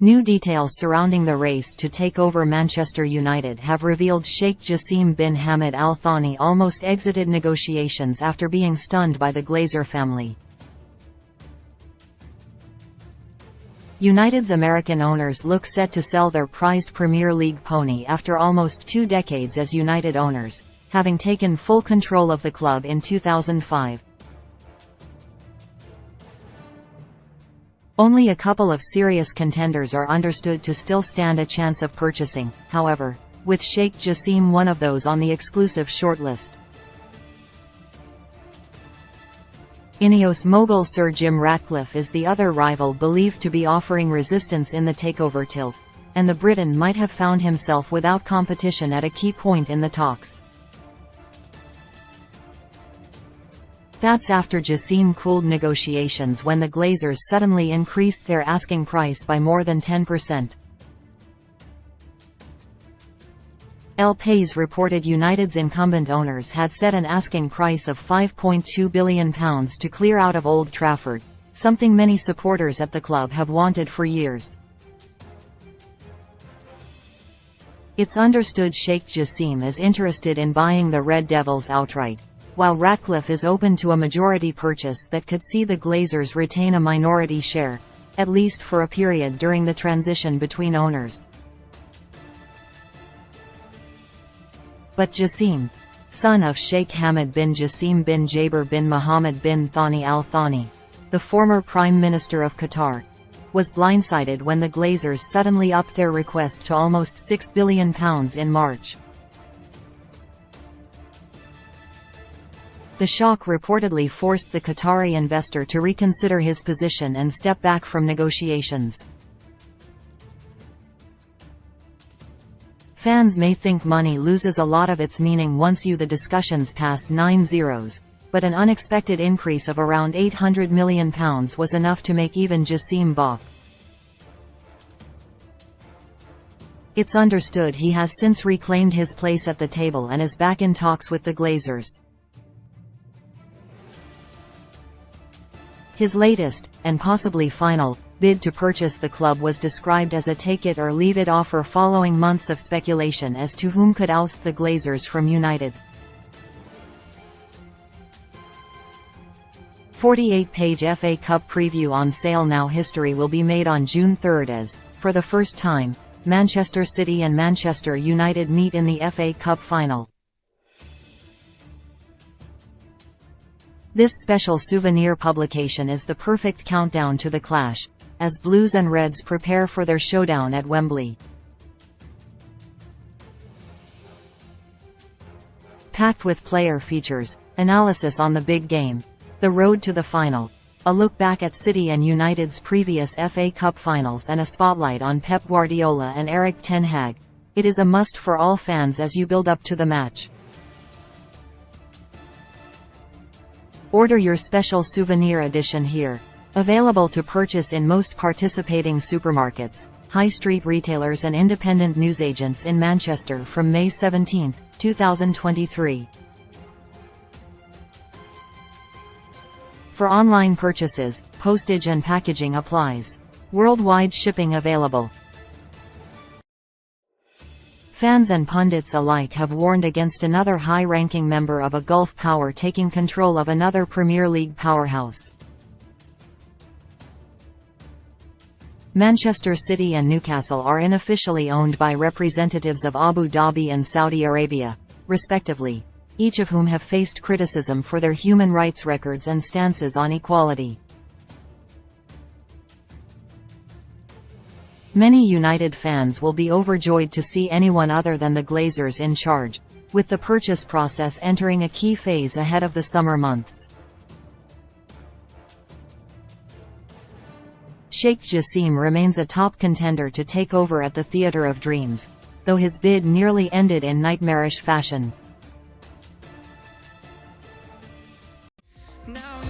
New details surrounding the race to take over Manchester United have revealed Sheikh Jassim bin Hamad Al Thani almost exited negotiations after being stunned by the Glazer family. United's American owners look set to sell their prized Premier League pony after almost 2 decades as United owners, having taken full control of the club in 2005. Only a couple of serious contenders are understood to still stand a chance of purchasing, however, with Sheikh Jassim one of those on the exclusive shortlist. Ineos mogul Sir Jim Ratcliffe is the other rival believed to be offering resistance in the takeover tilt, and the Briton might have found himself without competition at a key point in the talks. That's after Jassim cooled negotiations when the Glazers suddenly increased their asking price by more than 10%. El País reported United's incumbent owners had set an asking price of £5.2 billion to clear out of Old Trafford, something many supporters at the club have wanted for years. It's understood Sheikh Jassim is interested in buying the Red Devils outright, while Ratcliffe is open to a majority purchase that could see the Glazers retain a minority share, at least for a period during the transition between owners. But Jassim, son of Sheikh Hamad bin Jassim bin Jaber bin Mohammed bin Thani Al Thani, the former Prime Minister of Qatar, was blindsided when the Glazers suddenly upped their request to almost £6 billion in March. The shock reportedly forced the Qatari investor to reconsider his position and step back from negotiations. Fans may think money loses a lot of its meaning once the discussions pass 9 zeros, but an unexpected increase of around £800 million was enough to make even Jassim balk. It's understood he has since reclaimed his place at the table and is back in talks with the Glazers. His latest, and possibly final, bid to purchase the club was described as a take-it-or-leave-it offer following months of speculation as to whom could oust the Glazers from United. 48-page FA Cup preview on sale now. History will be made on June 3 as, for the first time, Manchester City and Manchester United meet in the FA Cup final. This special souvenir publication is the perfect countdown to the clash, as Blues and Reds prepare for their showdown at Wembley. Packed with player features, analysis on the big game, the road to the final, a look back at City and United's previous FA Cup finals and a spotlight on Pep Guardiola and Erik ten Hag, it is a must for all fans as you build up to the match. Order your special souvenir edition here. Available to purchase in most participating supermarkets, high street retailers and independent newsagents in Manchester from May 17, 2023. For online purchases, postage and packaging applies. Worldwide shipping available. Fans and pundits alike have warned against another high-ranking member of a Gulf power taking control of another Premier League powerhouse. Manchester City and Newcastle are unofficially owned by representatives of Abu Dhabi and Saudi Arabia, respectively, each of whom have faced criticism for their human rights records and stances on equality. Many United fans will be overjoyed to see anyone other than the Glazers in charge, with the purchase process entering a key phase ahead of the summer months. Sheikh Jassim remains a top contender to take over at the Theatre of Dreams, though his bid nearly ended in nightmarish fashion. Now